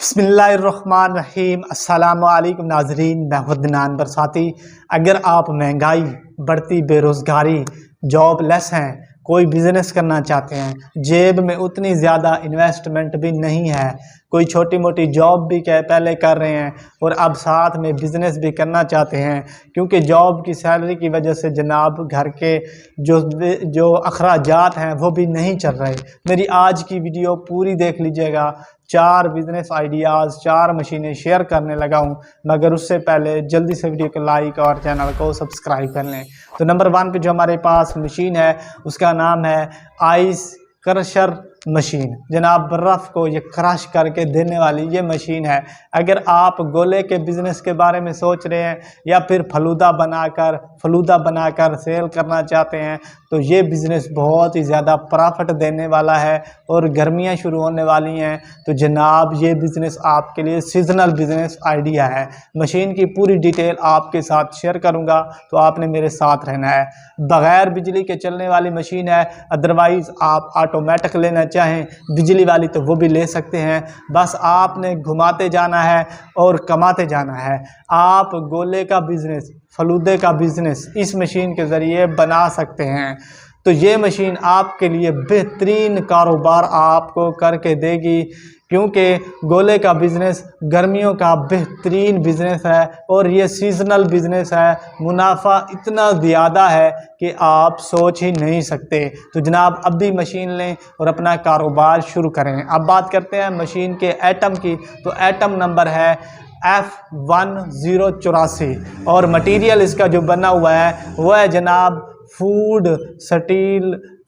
बिस्मिल्लाहिर्रहमानिर्रहीम। अस्सलामुअलैकुम नाज़रीन, मैं अदनान बरसाती। अगर आप महंगाई, बढ़ती बेरोज़गारी, जॉबलेस हैं, कोई बिज़नेस करना चाहते हैं, जेब में उतनी ज़्यादा इन्वेस्टमेंट भी नहीं है, कोई छोटी मोटी जॉब भी पहले कर रहे हैं और अब साथ में बिज़नेस भी करना चाहते हैं, क्योंकि जॉब की सैलरी की वजह से जनाब घर के जो अखराजात हैं वो भी नहीं चल रहे। मेरी आज की वीडियो पूरी देख लीजिएगा। 4 बिज़नेस आइडियाज़, 4 मशीनें शेयर करने लगा हूँ, मगर उससे पहले जल्दी से वीडियो को लाइक और चैनल को सब्सक्राइब कर लें। तो नंबर 1 पे जो हमारे पास मशीन है उसका नाम है आइस क्रशर मशीन। जनाब बर्फ़ को ये क्रश करके देने वाली ये मशीन है। अगर आप गोले के बिज़नेस के बारे में सोच रहे हैं या फिर फलूदा बनाकर सेल करना चाहते हैं तो ये बिज़नेस बहुत ही ज़्यादा प्रॉफिट देने वाला है। और गर्मियां शुरू होने वाली हैं तो जनाब ये बिज़नेस आपके लिए सीजनल बिज़नेस आइडिया है। मशीन की पूरी डिटेल आपके साथ शेयर करूंगा, तो आपने मेरे साथ रहना है। बग़ैर बिजली के चलने वाली मशीन है, अदरवाइज़ आप ऑटोमेटिक लेना चाहें बिजली वाली तो वो भी ले सकते हैं। बस आपने घुमाते जाना है और कमाते जाना है। आप गोले का बिज़नेस, फलूदे का बिज़नेस इस मशीन के ज़रिए बना सकते हैं। तो ये मशीन आपके लिए बेहतरीन कारोबार आपको करके देगी, क्योंकि गोले का बिज़नेस गर्मियों का बेहतरीन बिज़नेस है और ये सीज़नल बिज़नेस है। मुनाफा इतना ज़्यादा है कि आप सोच ही नहीं सकते। तो जनाब अब भी मशीन लें और अपना कारोबार शुरू करें। अब बात करते हैं मशीन के एटम की। तो एटम नंबर है F1084 और मटेरियल इसका जो बना हुआ है वह है जनाब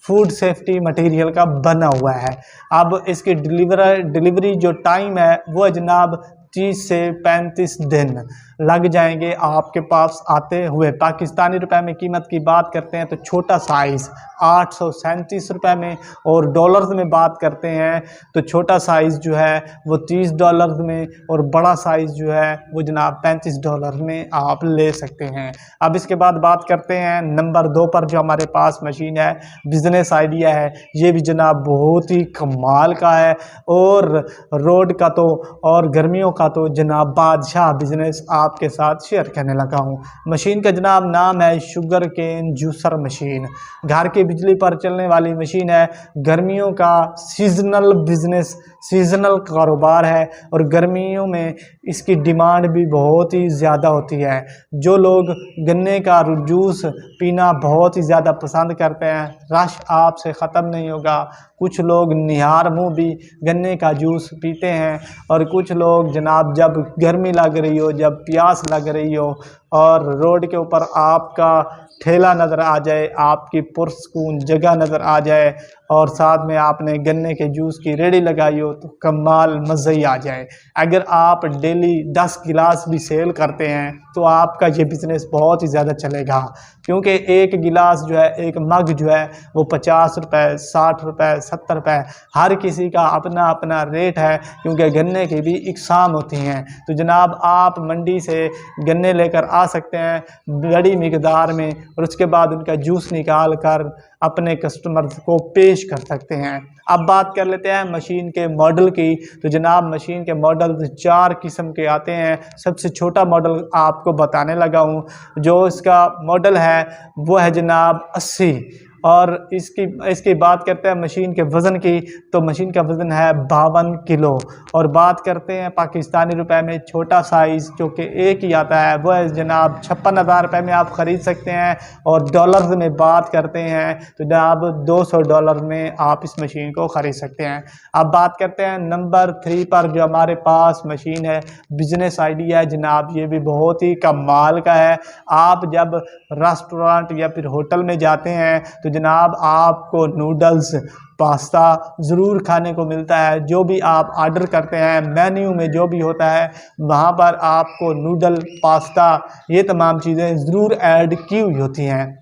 फूड सेफ्टी मटेरियल का बना हुआ है। अब इसकी डिलीवरी जो टाइम है वो है जनाब 30 से 35 दिन लग जाएंगे आपके पास आते हुए। पाकिस्तानी रुपए में कीमत की बात करते हैं तो छोटा साइज़ 837 रुपये में, और डॉलर्स में बात करते हैं तो छोटा साइज़ जो है वो $30 में और बड़ा साइज़ जो है वो जनाब $35 में आप ले सकते हैं। अब इसके बाद बात करते हैं नंबर 2 पर जो हमारे पास मशीन है, बिज़नेस आइडिया है। ये भी जनाब बहुत ही कमाल का है और रोड का तो और गर्मियों का तो जनाब बादशाह बिज़नेस आपके साथ शेयर करने लगा हूँ। मशीन का जनाब नाम है शुगर केन जूसर मशीन। घर की बिजली पर चलने वाली मशीन है। गर्मियों का सीजनल बिज़नेस, सीजनल कारोबार है और गर्मियों में इसकी डिमांड भी बहुत ही ज़्यादा होती है। जो लोग गन्ने का जूस पीना बहुत ही ज़्यादा पसंद करते हैं, रश आपसे ख़त्म नहीं होगा। कुछ लोग निहार मुँह भी गन्ने का जूस पीते हैं और कुछ लोग जनाब जब गर्मी लग रही हो, जब प्यास लग रही हो और रोड के ऊपर आपका ठेला नज़र आ जाए, आपकी पुरस्कून जगह नज़र आ जाए और साथ में आपने गन्ने के जूस की रेडी लगाई हो तो कमाल मज़ा ही आ जाए। अगर आप डेली 10 गिलास भी सेल करते हैं तो आपका ये बिज़नेस बहुत ही ज़्यादा चलेगा, क्योंकि एक गिलास जो है, एक मग जो है वो 50 रुपये, 60 रुपये, 70 रुपये, हर किसी का अपना अपना रेट है, क्योंकि गन्ने की भी इकसाम होती हैं। तो जनाब आप मंडी से गन्ने लेकर आ सकते हैं बड़ी मिकदार में और उसके बाद उनका जूस निकाल कर अपने कस्टमर्स को पेश कर सकते हैं। अब बात कर लेते हैं मशीन के मॉडल की। तो जनाब मशीन के मॉडल 4 किस्म के आते हैं। सबसे छोटा मॉडल आपको बताने लगा हूँ। जो इसका मॉडल है वो है जनाब 80। और इसकी बात करते हैं मशीन के वज़न की, तो मशीन का वज़न है 52 किलो। और बात करते हैं पाकिस्तानी रुपए में, छोटा साइज़ जो कि एक ही आता है वो है जनाब 56,000 रुपये में आप ख़रीद सकते हैं। और डॉलर्स में बात करते हैं तो जनाब $200 में आप इस मशीन को ख़रीद सकते हैं। अब बात करते हैं नंबर 3 पर जो हमारे पास मशीन है, बिज़नेस आइडिया है जनाब। ये भी बहुत ही कमाल का है। आप जब रेस्टोरेंट या फिर होटल में जाते हैं तो जनाब आपको नूडल्स, पास्ता ज़रूर खाने को मिलता है। जो भी आप ऑर्डर करते हैं, मेन्यू में जो भी होता है वहाँ पर आपको नूडल, पास्ता, ये तमाम चीज़ें ज़रूर ऐड की हुई होती हैं।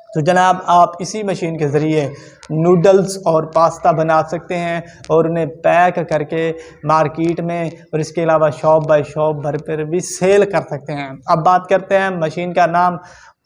तो जनाब आप इसी मशीन के ज़रिए नूडल्स और पास्ता बना सकते हैं और उन्हें पैक करके मार्केट में और इसके अलावा शॉप बाय शॉप भर पर भी सेल कर सकते हैं। अब बात करते हैं मशीन का नाम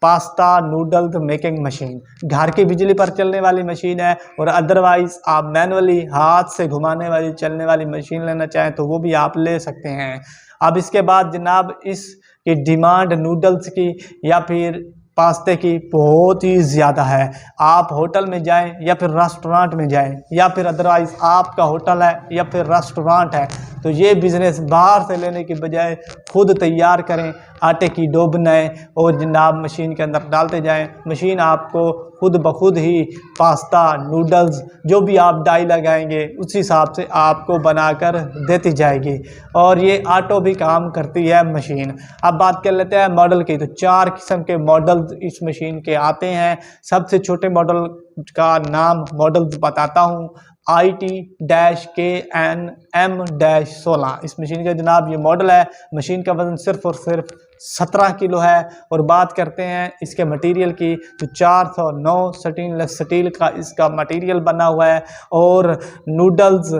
पास्ता नूडल्स मेकिंग मशीन, घर की बिजली पर चलने वाली मशीन है, और अदरवाइज आप मैनुअली हाथ से घुमाने वाली चलने वाली मशीन लेना चाहें तो वो भी आप ले सकते हैं। अब इसके बाद जनाब इसकी डिमांड नूडल्स की या फिर पास्ते की बहुत ही ज़्यादा है। आप होटल में जाएं या फिर रेस्टोरेंट में जाएं या फिर अदरवाइज़ आपका होटल है या फिर रेस्टोरेंट है तो ये बिज़नेस बाहर से लेने की बजाय खुद तैयार करें, आटे की डो बनाएं और जनाब मशीन के अंदर डालते जाएं। मशीन आपको खुद ब खुद ही पास्ता नूडल्स जो भी आप डाई लगाएंगे उस हिसाब से आपको बनाकर देती जाएगी, और ये ऑटो भी काम करती है मशीन। अब बात कर लेते हैं मॉडल की, तो 4 किस्म के मॉडल्स इस मशीन के आते हैं। सबसे छोटे मॉडल का नाम मॉडल्स बताता हूँ, IT-KNM-16 इस मशीन का जनाब ये मॉडल है। मशीन का वज़न सिर्फ और सिर्फ 17 किलो है। और बात करते हैं इसके मटेरियल की, तो 409 स्टेनलेस स्टील का इसका मटेरियल बना हुआ है, और नूडल्स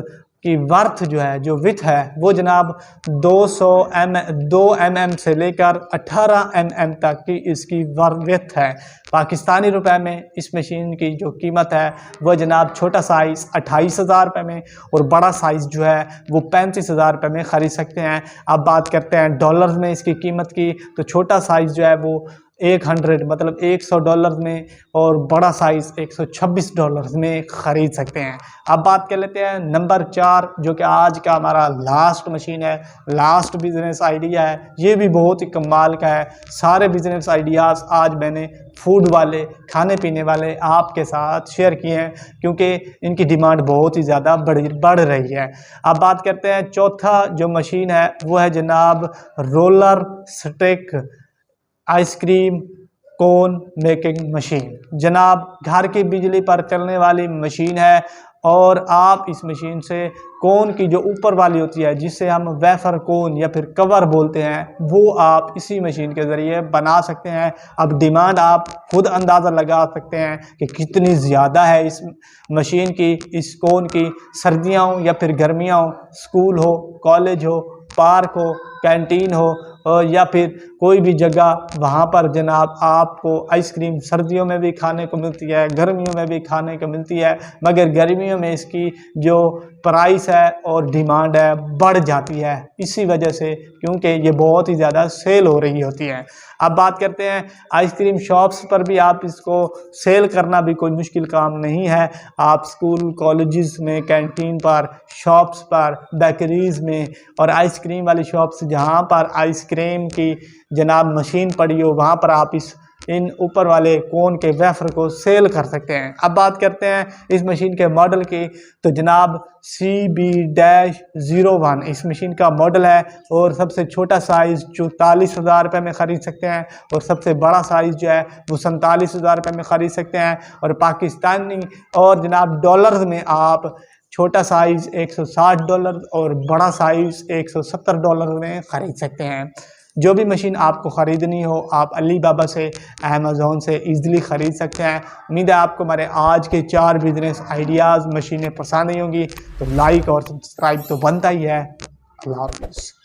की वर्थ जो है, जो विथ है वो जनाब 2 mm से लेकर 18 mm तक की इसकी विथ है। पाकिस्तानी रुपए में इस मशीन की जो कीमत है वह जनाब छोटा साइज़ 28,000 रुपये में और बड़ा साइज़ जो है वो 35,000 रुपये में ख़रीद सकते हैं। अब बात करते हैं डॉलर्स में इसकी कीमत की, तो छोटा साइज़ जो है वो 100 मतलब $100 में और बड़ा साइज़ $126 में ख़रीद सकते हैं। अब बात कर लेते हैं नंबर 4 जो कि आज का हमारा लास्ट मशीन है, लास्ट बिज़नेस आइडिया है। ये भी बहुत ही कमाल का है। सारे बिज़नेस आइडियाज़ आज मैंने फूड वाले, खाने पीने वाले आपके साथ शेयर किए हैं क्योंकि इनकी डिमांड बहुत ही ज़्यादा बढ़ रही है। अब बात करते हैं चौथा जो मशीन है वो है जनाब roller stick ice cream cone making machine. जनाब घर की बिजली पर चलने वाली मशीन है, और आप इस मशीन से कोन की जो ऊपर वाली होती है जिसे हम वेफर कोन या फिर कवर बोलते हैं वो आप इसी मशीन के ज़रिए बना सकते हैं। अब डिमांड आप खुद अंदाज़ा लगा सकते हैं कि कितनी ज़्यादा है इस मशीन की, इस कोन की। सर्दियाँ हो या फिर गर्मियाँ हो, स्कूल हो, कॉलेज हो, पार्क हो, कैंटीन हो या फिर कोई भी जगह, वहाँ पर जनाब आपको आइसक्रीम सर्दियों में भी खाने को मिलती है, गर्मियों में भी खाने को मिलती है, मगर गर्मियों में इसकी जो प्राइस है और डिमांड है बढ़ जाती है इसी वजह से, क्योंकि ये बहुत ही ज़्यादा सेल हो रही होती है। अब बात करते हैं आइसक्रीम शॉप्स पर भी आप इसको सेल करना भी कोई मुश्किल काम नहीं है। आप स्कूल कॉलेजेस में, कैंटीन पर, शॉप्स पर, बेकरीज़ में और आइसक्रीम वाली शॉप्स जहाँ पर आइसक्रीम की जनाब मशीन पड़ी हो वहाँ पर आप इन ऊपर वाले कोन के वेफर को सेल कर सकते हैं। अब बात करते हैं इस मशीन के मॉडल की, तो जनाब CB-01 इस मशीन का मॉडल है, और सबसे छोटा साइज़ 44,000 रुपये में ख़रीद सकते हैं और सबसे बड़ा साइज़ जो है वो 47,000 रुपये में ख़रीद सकते हैं। और पाकिस्तानी और जनाब डॉलर्स में आप छोटा साइज़ $160 और बड़ा साइज़ $170 में ख़रीद सकते हैं। जो भी मशीन आपको ख़रीदनी हो आप अली बाबा से, अमेज़ॉन से ईज़िली ख़रीद सकते हैं। उम्मीद है आपको हमारे आज के 4 बिज़नेस आइडियाज़ मशीनें पसंद आई होंगी, तो लाइक और सब्सक्राइब तो बनता ही है। अल्लाह हाफ़िज़।